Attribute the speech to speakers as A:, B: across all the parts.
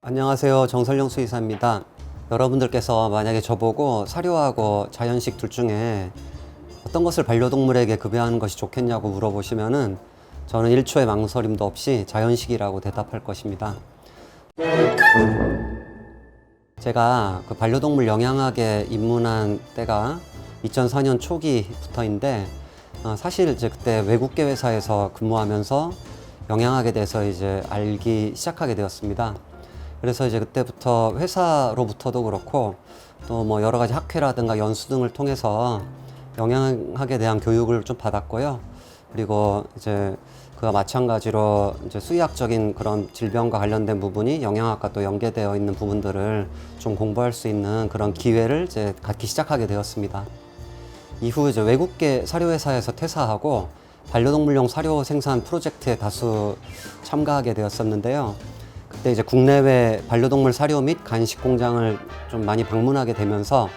A: 안녕하세요. 정설용 수의사입니다. 여러분들께서 만약에 저보고 사료하고 자연식 둘 중에 어떤 것을 반려동물에게 급여하는 것이 좋겠냐고 물어보시면은 저는 1초의 망설임도 없이 자연식이라고 대답할 것입니다. 제가 그 반려동물 영양학에 입문한 때가 2004년 초기부터인데 사실 이제 그때 외국계 회사에서 근무하면서 영양학에 대해서 이제 알기 시작하게 되었습니다. 그래서 이제 그때부터 회사로부터도 그렇고 또 뭐 여러 가지 학회라든가 연수 등을 통해서 영양학에 대한 교육을 좀 받았고요. 그리고 이제 그와 마찬가지로 이제 수의학적인 그런 질병과 관련된 부분이 영양학과 또 연계되어 있는 부분들을 좀 공부할 수 있는 그런 기회를 이제 갖기 시작하게 되었습니다. 이후 이제 외국계 사료회사에서 퇴사하고 반려동물용 사료 생산 프로젝트에 다수 참가하게 되었었는데요. 그때 이제 국내외 반려동물 사료 및 간식 공장을 좀 많이 방문하게 되면서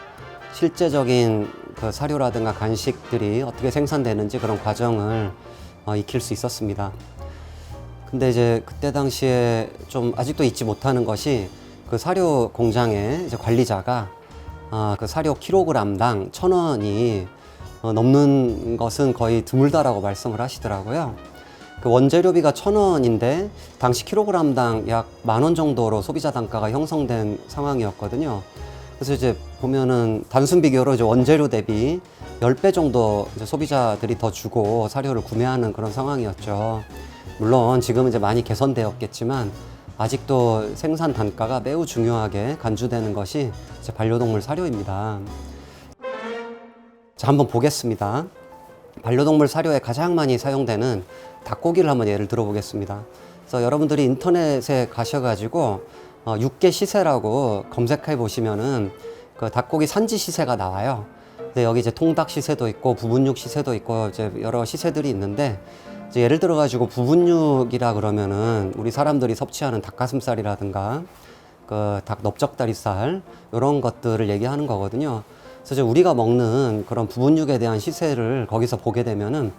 A: 실제적인 그 사료라든가 간식들이 어떻게 생산되는지 그런 과정을 익힐 수 있었습니다. 근데 이제 그때 당시에 좀 아직도 잊지 못하는 것이 그 사료 공장의 이제 관리자가 그 사료 킬로그램당 1,000원이 넘는 것은 거의 드물다라고 말씀을 하시더라고요. 그 원재료비가 1,000원인데 당시 킬로그램당 약 10,000원 정도로 소비자 단가가 형성된 상황이었거든요. 그래서 이제 보면은 단순 비교로 이제 원재료 대비 10배 정도 이제 소비자들이 더 주고 사료를 구매하는 그런 상황이었죠. 물론 지금은 이제 많이 개선되었겠지만 아직도 생산 단가가 매우 중요하게 간주되는 것이 이제 반려동물 사료입니다. 자, 한번 보겠습니다. 반려동물 사료에 가장 많이 사용되는 닭고기를 한번 예를 들어보겠습니다. 그래서 여러분들이 인터넷에 가셔가지고 육계 시세라고 검색해 보시면은 그 닭고기 산지 시세가 나와요. 근데 여기 이제 통닭 시세도 있고 부분육 시세도 있고 이제 여러 시세들이 있는데 이제 예를 들어 가지고 부분육이라 그러면은 우리 사람들이 섭취하는 닭가슴살이라든가 그 닭 넓적다리살 이런 것들을 얘기하는 거거든요. 그래서 이제 우리가 먹는 그런 부분육에 대한 시세를 거기서 보게 되면은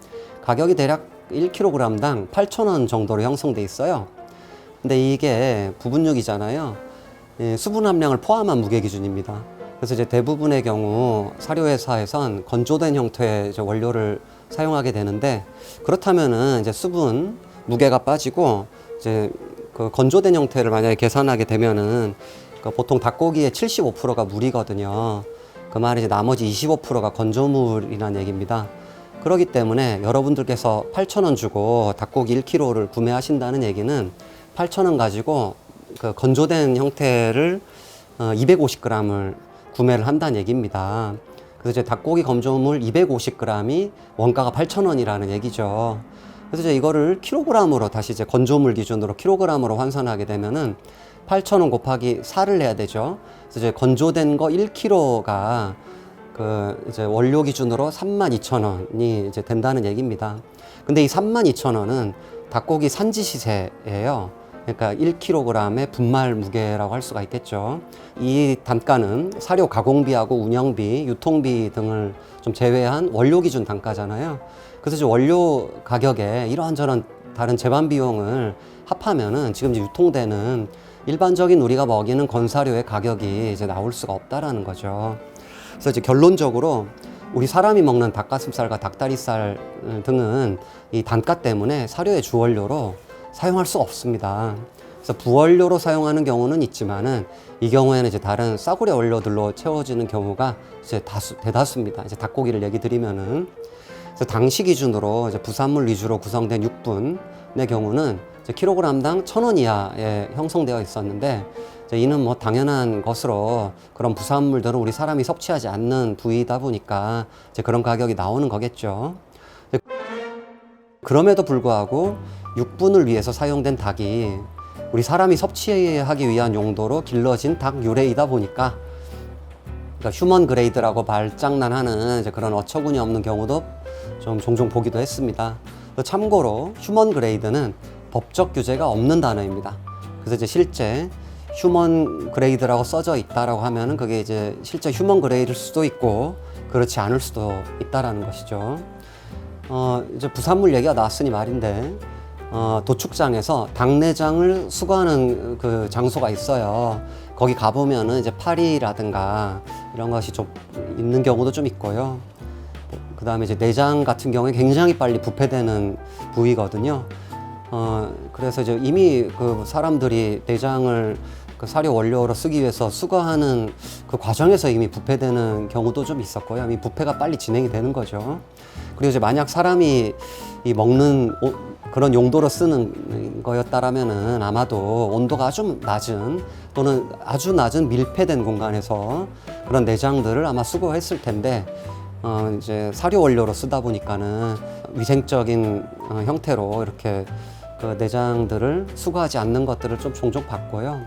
A: 가격이 대략 1kg당 8,000원 정도로 형성돼 있어요. 근데 이게 부분육이잖아요. 수분 함량을 포함한 무게 기준입니다. 그래서 이제 대부분의 경우 사료회사에선 건조된 형태의 이제 원료를 사용하게 되는데 그렇다면은 이제 수분 무게가 빠지고 이제 그 건조된 형태를 만약에 계산하게 되면은 그 보통 닭고기의 75%가 물이거든요. 그 말이 이제 나머지 25%가 건조물이라는 얘기입니다. 그렇기 때문에 여러분들께서 8,000원 주고 닭고기 1kg를 구매하신다는 얘기는 8,000원 가지고 그 건조된 형태를 250g을 구매를 한다는 얘기입니다. 그래서 이제 닭고기 건조물 250g이 원가가 8,000원이라는 얘기죠. 그래서 이제 이거를 킬로그램으로 다시 이제 건조물 기준으로 킬로그램으로 환산하게 되면은 8,000원 곱하기 4를 해야 되죠. 그래서 이제 건조된 거 1kg가 그 이제 원료 기준으로 32,000원이 이제 된다는 얘기입니다. 근데 이 32,000원은 닭고기 산지 시세예요. 그러니까 1kg의 분말 무게라고 할 수가 있겠죠. 이 단가는 사료 가공비하고 운영비, 유통비 등을 좀 제외한 원료 기준 단가잖아요. 그래서 이제 원료 가격에 이러한저런 다른 재반 비용을 합하면은 지금 이제 유통되는 일반적인 우리가 먹이는 건사료의 가격이 이제 나올 수가 없다라는 거죠. 그래서 이제 결론적으로 우리 사람이 먹는 닭가슴살과 닭다리살 등은 이 단가 때문에 사료의 주원료로 사용할 수 없습니다. 그래서 부원료로 사용하는 경우는 있지만은 이 경우에는 이제 다른 싸구려 원료들로 채워지는 경우가 이제 대다수입니다. 이제 닭고기를 얘기 드리면은 그래서 당시 기준으로 이제 부산물 위주로 구성된 육분의 경우는 이제 킬로그램당 1,000원 이하에 형성되어 있었는데 이제 이는 뭐 당연한 것으로 그런 부산물들은 우리 사람이 섭취하지 않는 부위이다 보니까 이제 그런 가격이 나오는 거겠죠. 그럼에도 불구하고 육분을 위해서 사용된 닭이 우리 사람이 섭취하기 위한 용도로 길러진 닭 유래이다 보니까 그러니까 휴먼 그레이드라고 말장난하는 이제 그런 어처구니 없는 경우도 좀 종종 보기도 했습니다. 참고로 휴먼 그레이드는 법적 규제가 없는 단어입니다. 그래서 이제 실제 휴먼 그레이드라고 써져 있다라고 하면은 그게 이제 실제 휴먼 그레이드일 수도 있고 그렇지 않을 수도 있다라는 것이죠. 이제 부산물 얘기가 나왔으니 말인데 도축장에서 닭내장을 수거하는 그 장소가 있어요. 거기 가보면은 이제 파리라든가 이런 것이 좀 있는 경우도 좀 있고요. 그 다음에 이제 내장 같은 경우에 굉장히 빨리 부패되는 부위거든요. 그래서 이제 이미 그 사람들이 내장을 그 사료 원료로 쓰기 위해서 수거하는 그 과정에서 이미 부패되는 경우도 좀 있었고요. 이미 부패가 빨리 진행이 되는 거죠. 그리고 이제 만약 사람이 이 먹는 그런 용도로 쓰는 거였다라면은 아마도 온도가 아주 낮은 또는 아주 낮은 밀폐된 공간에서 그런 내장들을 아마 수거했을 텐데 이제 사료 원료로 쓰다 보니까는 위생적인 형태로 이렇게 그 내장들을 수거하지 않는 것들을 좀 종종 봤고요.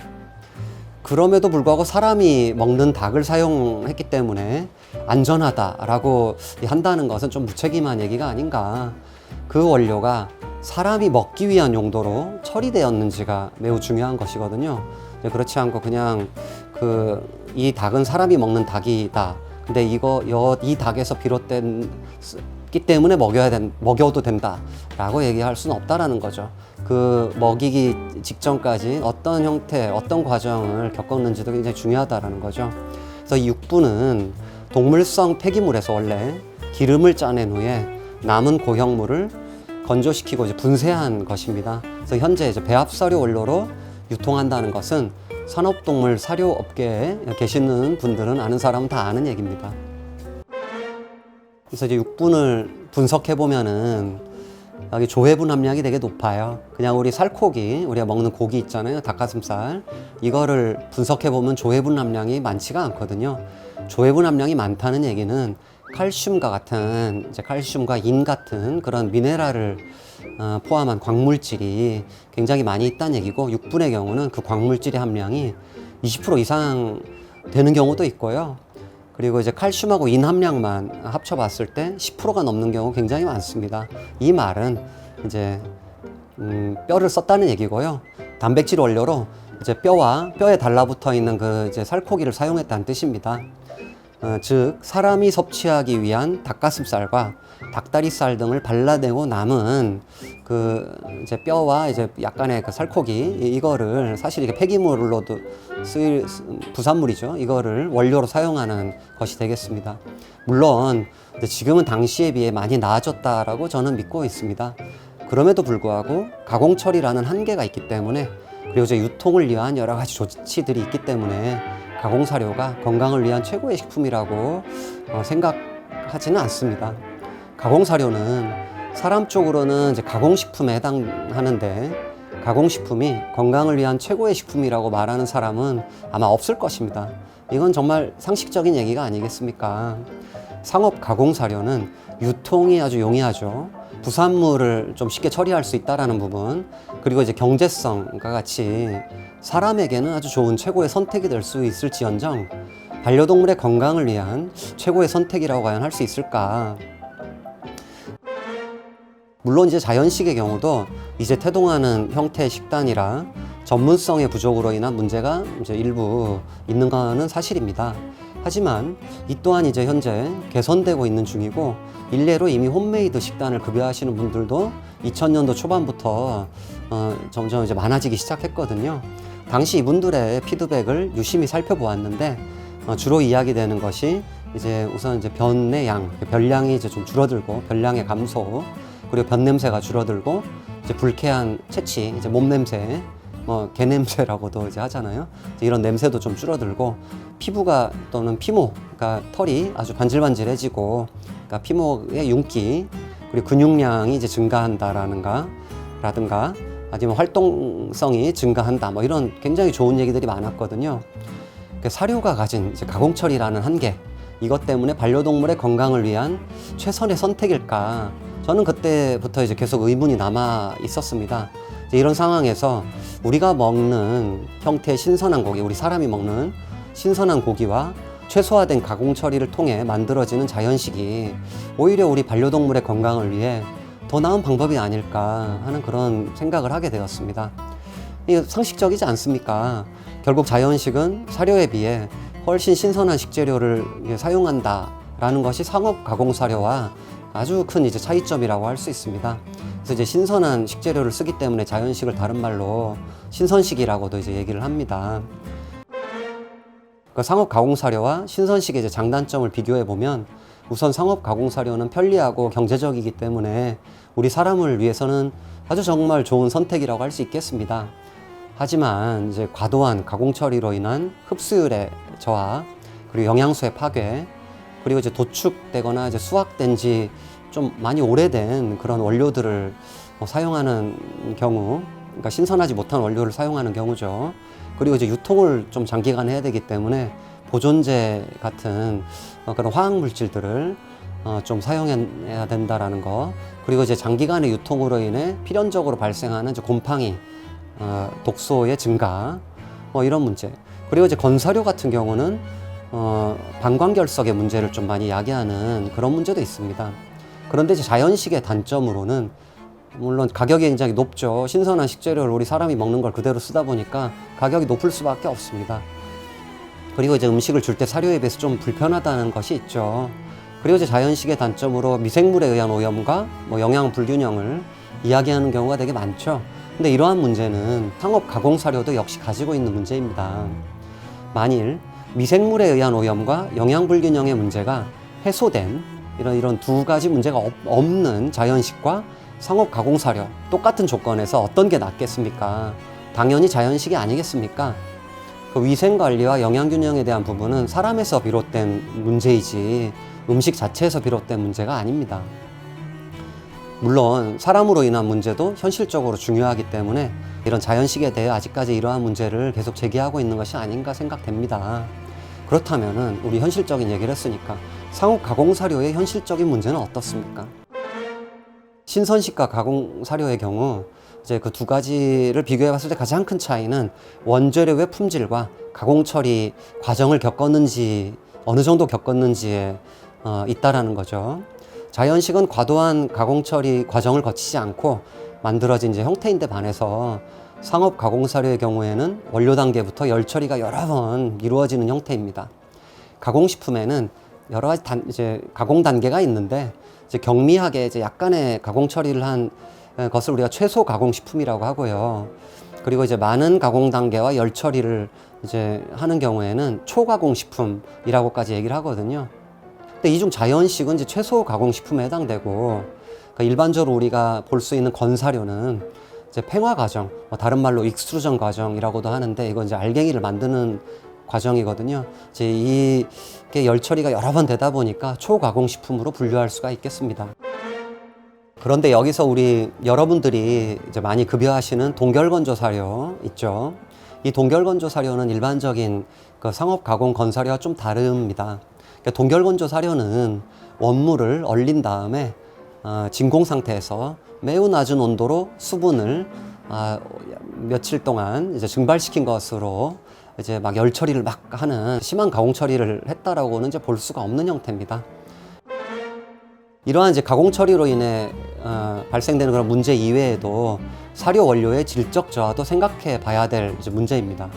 A: 그럼에도 불구하고 사람이 먹는 닭을 사용했기 때문에 안전하다라고 한다는 것은 좀 무책임한 얘기가 아닌가. 그 원료가 사람이 먹기 위한 용도로 처리되었는지가 매우 중요한 것이거든요. 그렇지 않고 그냥 이 닭은 사람이 먹는 닭이다. 근데 이 닭에서 비롯됐기 때문에 먹여도 된다라고 얘기할 수는 없다라는 거죠. 그 먹이기 직전까지 어떤 형태, 어떤 과정을 겪었는지도 굉장히 중요하다라는 거죠. 그래서 이 육부는 동물성 폐기물에서 원래 기름을 짜낸 후에 남은 고형물을 건조시키고 이제 분쇄한 것입니다. 그래서 현재 이제 배합사료 원료로 유통한다는 것은 산업동물 사료 업계에 계시는 분들은 아는 사람은 다 아는 얘기입니다. 그래서 이제 육분을 분석해 보면은 여기 조회분 함량이 되게 높아요. 그냥 우리 살코기, 우리가 먹는 고기 있잖아요. 닭가슴살. 이거를 분석해 보면 조회분 함량이 많지가 않거든요. 조회분 함량이 많다는 얘기는 칼슘과 같은, 이제 칼슘과 인 같은 그런 미네랄을 포함한 광물질이 굉장히 많이 있다는 얘기고, 육분의 경우는 그 광물질의 함량이 20% 이상 되는 경우도 있고요. 그리고 이제 칼슘하고 인 함량만 합쳐봤을 때 10%가 넘는 경우 굉장히 많습니다. 이 말은 이제 뼈를 썼다는 얘기고요. 단백질 원료로 이제 뼈에 달라붙어 있는 그 이제 살코기를 사용했다는 뜻입니다. 즉 사람이 섭취하기 위한 닭가슴살과 닭다리살 등을 발라내고 남은 그 이제 뼈와 이제 약간의 그 살코기 이거를 사실 이게 폐기물로도 쓰일 부산물이죠. 이거를 원료로 사용하는 것이 되겠습니다. 물론 지금은 당시에 비해 많이 나아졌다라고 저는 믿고 있습니다. 그럼에도 불구하고 가공 처리라는 한계가 있기 때문에, 그리고 이제 유통을 위한 여러 가지 조치들이 있기 때문에 가공 사료가 건강을 위한 최고의 식품이라고 생각하지는 않습니다. 가공 사료는 사람 쪽으로는 이제 가공식품에 해당하는데, 가공식품이 건강을 위한 최고의 식품이라고 말하는 사람은 아마 없을 것입니다. 이건 정말 상식적인 얘기가 아니겠습니까? 상업 가공 사료는 유통이 아주 용이하죠. 부산물을 좀 쉽게 처리할 수 있다라는 부분, 그리고 이제 경제성과 같이 사람에게는 아주 좋은 최고의 선택이 될 수 있을지언정 반려동물의 건강을 위한 최고의 선택이라고 과연 할 수 있을까? 물론 이제 자연식의 경우도 이제 태동하는 형태의 식단이라 전문성의 부족으로 인한 문제가 이제 일부 있는 거는 사실입니다. 하지만 이 또한 이제 현재 개선되고 있는 중이고, 일례로 이미 홈메이드 식단을 급여하시는 분들도 2000년도 초반부터 점점 이제 많아지기 시작했거든요. 당시 이분들의 피드백을 유심히 살펴보았는데, 주로 이야기되는 것이 이제 우선 이제 변의 양, 변량이 이제 좀 줄어들고, 변량의 감소, 그리고 변 냄새가 줄어들고, 이제 불쾌한 채취, 이제 몸 냄새, 개 냄새라고도 이제 하잖아요. 이제 이런 냄새도 좀 줄어들고, 피부가 또는 피모, 그러니까 털이 아주 반질반질해지고, 그러니까 피모의 윤기, 그리고 근육량이 이제 증가한다라든가, 아니면 활동성이 증가한다, 뭐 이런 굉장히 좋은 얘기들이 많았거든요. 그러니까 사료가 가진 이제 가공 처리라는 한계, 이것 때문에 반려동물의 건강을 위한 최선의 선택일까? 저는 그때부터 이제 계속 의문이 남아 있었습니다. 이런 상황에서 우리가 먹는 형태의 신선한 고기, 우리 사람이 먹는 신선한 고기와 최소화된 가공 처리를 통해 만들어지는 자연식이 오히려 우리 반려동물의 건강을 위해 더 나은 방법이 아닐까 하는 그런 생각을 하게 되었습니다. 이게 상식적이지 않습니까? 결국 자연식은 사료에 비해 훨씬 신선한 식재료를 사용한다라는 것이 상업 가공 사료와 아주 큰 이제 차이점이라고 할 수 있습니다. 그래서 이제 신선한 식재료를 쓰기 때문에 자연식을 다른 말로 신선식이라고도 이제 얘기를 합니다. 그러니까 상업 가공 사료와 신선식의 이제 장단점을 비교해 보면 우선 상업 가공 사료는 편리하고 경제적이기 때문에 우리 사람을 위해서는 아주 정말 좋은 선택이라고 할 수 있겠습니다. 하지만 이제 과도한 가공 처리로 인한 흡수율의 저하, 그리고 영양소의 파괴, 그리고 이제 도축되거나 이제 수확된 지 좀 많이 오래된 그런 원료들을 사용하는 경우, 그러니까 신선하지 못한 원료를 사용하는 경우죠. 그리고 이제 유통을 좀 장기간 해야 되기 때문에 보존제 같은 그런 화학 물질들을 좀 사용해야 된다라는 거. 그리고 이제 장기간의 유통으로 인해 필연적으로 발생하는 이제 곰팡이, 독소의 증가, 이런 문제. 그리고 이제 건사료 같은 경우는 방광결석의 문제를 좀 많이 야기하는 그런 문제도 있습니다. 그런데 이제 자연식의 단점으로는 물론 가격이 굉장히 높죠. 신선한 식재료를 우리 사람이 먹는 걸 그대로 쓰다 보니까 가격이 높을 수밖에 없습니다. 그리고 이제 음식을 줄 때 사료에 비해서 좀 불편하다는 것이 있죠. 그리고 이제 자연식의 단점으로 미생물에 의한 오염과 영양 불균형을 이야기하는 경우가 되게 많죠. 근데 이러한 문제는 상업 가공 사료도 역시 가지고 있는 문제입니다. 만일 미생물에 의한 오염과 영양 불균형의 문제가 해소된 이런 두 가지 문제가 없는 자연식과 상업 가공 사료, 똑같은 조건에서 어떤 게 낫겠습니까? 당연히 자연식이 아니겠습니까? 그 위생 관리와 영양 균형에 대한 부분은 사람에서 비롯된 문제이지 음식 자체에서 비롯된 문제가 아닙니다. 물론 사람으로 인한 문제도 현실적으로 중요하기 때문에 이런 자연식에 대해 아직까지 이러한 문제를 계속 제기하고 있는 것이 아닌가 생각됩니다. 그렇다면은 우리 현실적인 얘기를 했으니까 상업 가공 사료의 현실적인 문제는 어떻습니까? 신선식과 가공 사료의 경우 이제 그 두 가지를 비교해 봤을 때 가장 큰 차이는 원재료의 품질과 가공 처리 과정을 겪었는지 어느 정도 겪었는지에 있다라는 거죠. 자연식은 과도한 가공 처리 과정을 거치지 않고 만들어진 이제 형태인데 반해서 상업 가공 사료의 경우에는 원료 단계부터 열 처리가 여러 번 이루어지는 형태입니다. 가공식품에는 여러 가지 이제 가공 단계가 있는데 이제 경미하게 이제 약간의 가공 처리를 한 것을 우리가 최소 가공 식품이라고 하고요. 그리고 이제 많은 가공 단계와 열 처리를 이제 하는 경우에는 초가공 식품이라고까지 얘기를 하거든요. 근데 이 중 자연식은 이제 최소 가공 식품에 해당되고, 그러니까 일반적으로 우리가 볼 수 있는 건사료는 이제 팽화 과정, 다른 말로 익스트루전 과정이라고도 하는데 이건 이제 알갱이를 만드는 과정이거든요. 이제 이게 열 처리가 여러 번 되다 보니까 초가공 식품으로 분류할 수가 있겠습니다. 그런데 여기서 우리 여러분들이 이제 많이 급여하시는 동결건조 사료 있죠. 이 동결건조 사료는 일반적인 그 상업 가공 건사료와 좀 다릅니다. 그러니까 동결건조 사료는 원물을 얼린 다음에 진공 상태에서 매우 낮은 온도로 수분을 며칠 동안 이제 증발시킨 것으로 이제 막 열 처리를 막 하는 심한 가공 처리를 했다라고는 이제 볼 수가 없는 형태입니다. 이러한 이제 가공 처리로 인해 발생되는 그런 문제 이외에도 사료 원료의 질적 저하도 생각해 봐야 될 이제 문제입니다.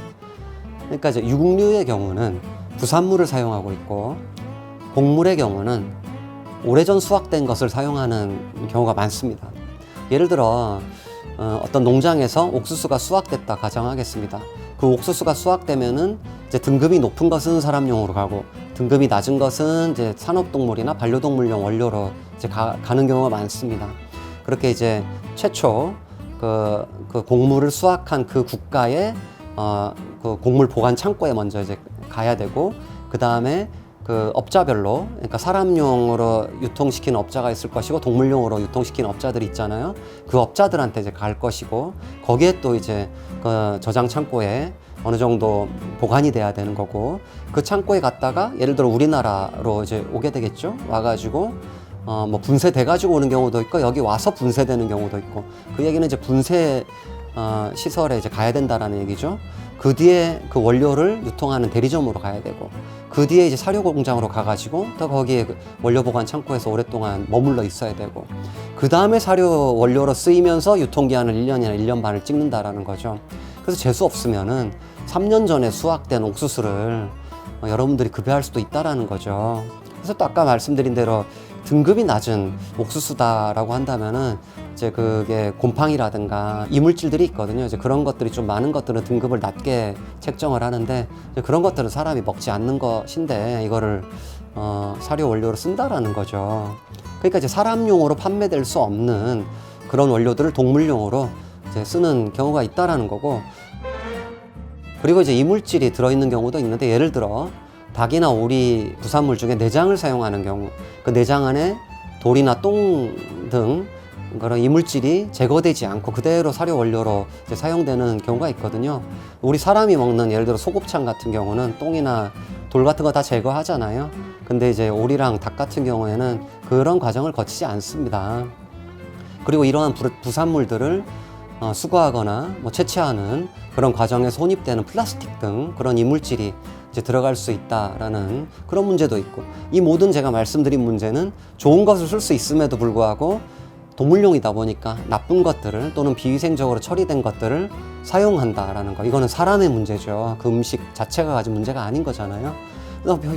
A: 그러니까 이제 육류의 경우는 부산물을 사용하고 있고, 곡물의 경우는 오래전 수확된 것을 사용하는 경우가 많습니다. 예를 들어 어떤 농장에서 옥수수가 수확됐다 가정하겠습니다. 그 옥수수가 수확되면은 이제 등급이 높은 것은 사람용으로 가고, 등급이 낮은 것은 이제 산업동물이나 반려동물용 원료로 이제 가는 경우가 많습니다. 그렇게 이제 최초 그 곡물을 수확한 그 국가의 그 곡물 보관 창고에 먼저 이제 가야 되고, 그 다음에 그 업자별로, 그러니까 사람용으로 유통시키는 업자가 있을 것이고 동물용으로 유통시키는 업자들이 있잖아요. 그 업자들한테 이제 갈 것이고, 거기에 또 이제 그 저장 창고에 어느 정도 보관이 돼야 되는 거고, 그 창고에 갔다가 예를 들어 우리나라로 이제 오게 되겠죠. 와가지고 뭐 분쇄돼 가지고 오는 경우도 있고, 여기 와서 분쇄되는 경우도 있고, 그 얘기는 이제 분쇄 시설에 이제 가야 된다라는 얘기죠. 그 뒤에 그 원료를 유통하는 대리점으로 가야 되고, 그 뒤에 이제 사료 공장으로 가가지고 또 거기에 그 원료 보관 창고에서 오랫동안 머물러 있어야 되고, 그 다음에 사료 원료로 쓰이면서 유통기한을 1년이나 1년 반을 찍는다라는 거죠. 그래서 재수 없으면은 3년 전에 수확된 옥수수를 여러분들이 급여할 수도 있다라는 거죠. 그래서 또 아까 말씀드린 대로 등급이 낮은 옥수수다라고 한다면은 이제 그게 곰팡이라든가 이물질들이 있거든요. 이제 그런 것들이 좀 많은 것들은 등급을 낮게 책정을 하는데 이제 그런 것들은 사람이 먹지 않는 것인데 이거를 사료 원료로 쓴다라는 거죠. 그러니까 이제 사람용으로 판매될 수 없는 그런 원료들을 동물용으로 이제 쓰는 경우가 있다라는 거고, 그리고 이제 이물질이 들어있는 경우도 있는데, 예를 들어 닭이나 오리 부산물 중에 내장을 사용하는 경우, 그 내장 안에 돌이나 똥 등 그런 이물질이 제거되지 않고 그대로 사료 원료로 이제 사용되는 경우가 있거든요. 우리 사람이 먹는 예를 들어 소곱창 같은 경우는 똥이나 돌 같은 거 다 제거하잖아요. 근데 이제 오리랑 닭 같은 경우에는 그런 과정을 거치지 않습니다. 그리고 이러한 부산물들을 수거하거나 뭐 채취하는 그런 과정에 손입되는 플라스틱 등 그런 이물질이 이제 들어갈 수 있다라는 그런 문제도 있고, 이 모든 제가 말씀드린 문제는 좋은 것을 쓸 수 있음에도 불구하고 동물용이다 보니까 나쁜 것들을 또는 비위생적으로 처리된 것들을 사용한다라는 거, 이거는 사람의 문제죠. 그 음식 자체가 가진 문제가 아닌 거잖아요.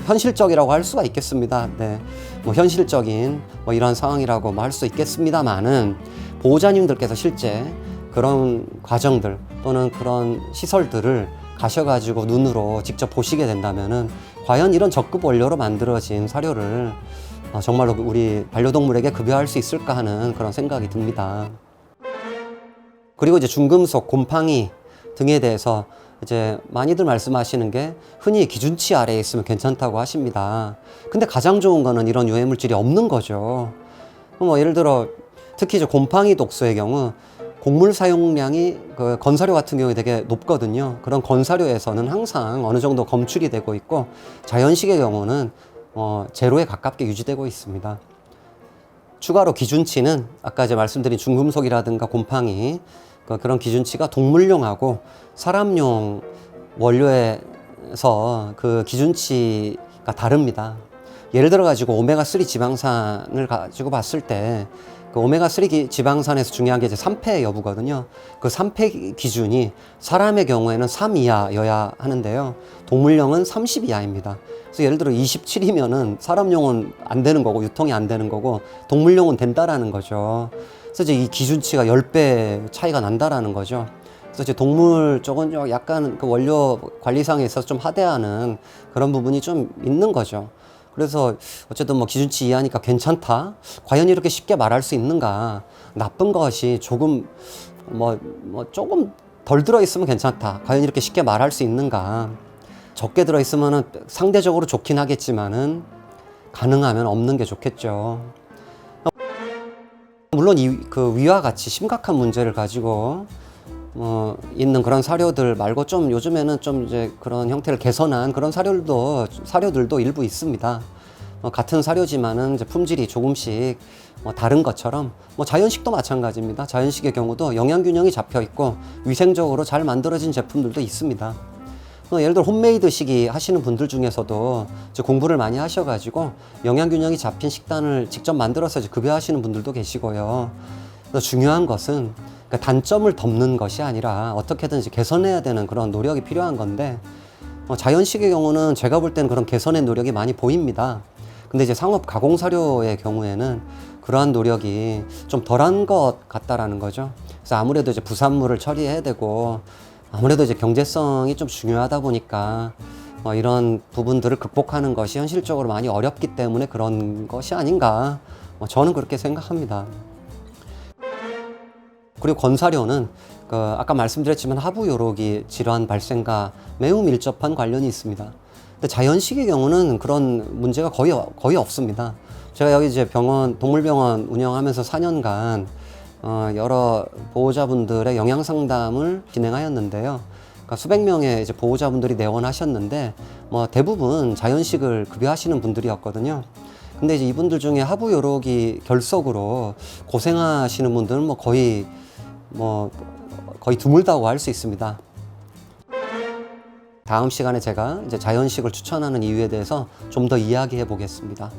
A: 현실적이라고 할 수가 있겠습니다. 네, 뭐 현실적인 뭐 이런 상황이라고 뭐 할 수 있겠습니다만은, 보호자님들께서 실제 그런 과정들 또는 그런 시설들을 가셔가지고 눈으로 직접 보시게 된다면은 과연 이런 적급 원료로 만들어진 사료를 정말로 우리 반려동물에게 급여할 수 있을까 하는 그런 생각이 듭니다. 그리고 이제 중금속, 곰팡이 등에 대해서 이제 많이들 말씀하시는 게 흔히 기준치 아래에 있으면 괜찮다고 하십니다. 근데 가장 좋은 거는 이런 유해물질이 없는 거죠. 뭐 예를 들어 특히 이제 곰팡이 독소의 경우 곡물 사용량이 그 건사료 같은 경우에 되게 높거든요. 그런 건사료에서는 항상 어느 정도 검출이 되고 있고, 자연식의 경우는 제로에 가깝게 유지되고 있습니다. 추가로 기준치는 아까 이제 말씀드린 중금속이라든가 곰팡이 그런 기준치가 동물용하고 사람용 원료에서 그 기준치가 다릅니다. 예를 들어 가지고 오메가3 지방산을 가지고 봤을 때 그 오메가3 지방산에서 중요한 게 이제 산패 여부거든요. 그 산패 기준이 사람의 경우에는 3 이하여야 하는데요. 동물용은 30 이하입니다. 그래서 예를 들어 27이면은 사람용은 안 되는 거고 유통이 안 되는 거고 동물용은 된다라는 거죠. 그래서 이제 이 기준치가 10배 차이가 난다라는 거죠. 그래서 이제 동물 쪽은 약간 그 원료 관리상에 있어서 좀 하대하는 그런 부분이 좀 있는 거죠. 그래서 어쨌든 뭐 기준치 이하니까 괜찮다. 과연 이렇게 쉽게 말할 수 있는가? 나쁜 것이 조금 조금 덜 들어있으면 괜찮다. 과연 이렇게 쉽게 말할 수 있는가? 적게 들어있으면은 상대적으로 좋긴 하겠지만은 가능하면 없는 게 좋겠죠. 물론 그 위와 같이 심각한 문제를 가지고 있는 그런 사료들 말고 좀 요즘에는 좀 이제 그런 형태를 개선한 그런 사료들도 일부 있습니다. 같은 사료지만은 이제 품질이 조금씩 다른 것처럼 자연식도 마찬가지입니다. 자연식의 경우도 영양 균형이 잡혀 있고 위생적으로 잘 만들어진 제품들도 있습니다. 예를 들어 홈메이드식이 하시는 분들 중에서도 이제 공부를 많이 하셔가지고 영양 균형이 잡힌 식단을 직접 만들어서 이제 급여하시는 분들도 계시고요. 중요한 것은 단점을 덮는 것이 아니라 어떻게든 이제 개선해야 되는 그런 노력이 필요한 건데, 자연식의 경우는 제가 볼 때는 그런 개선의 노력이 많이 보입니다. 근데 이제 상업 가공 사료의 경우에는 그러한 노력이 좀 덜한 것 같다라는 거죠. 그래서 아무래도 이제 부산물을 처리해야 되고 아무래도 이제 경제성이 좀 중요하다 보니까 이런 부분들을 극복하는 것이 현실적으로 많이 어렵기 때문에 그런 것이 아닌가, 저는 그렇게 생각합니다. 그리고 건사료는 아까 말씀드렸지만 하부 요로기 질환 발생과 매우 밀접한 관련이 있습니다. 근데 자연식의 경우는 그런 문제가 거의 없습니다. 제가 여기 이제 동물병원 운영하면서 4년간 여러 보호자분들의 영양 상담을 진행하였는데요. 그러니까 수백 명의 이제 보호자분들이 내원하셨는데 대부분 자연식을 급여하시는 분들이었거든요. 근데 이제 이분들 중에 하부 요로기 결석으로 고생하시는 분들은 거의 드물다고 할 수 있습니다. 다음 시간에 제가 이제 자연식을 추천하는 이유에 대해서 좀 더 이야기해 보겠습니다.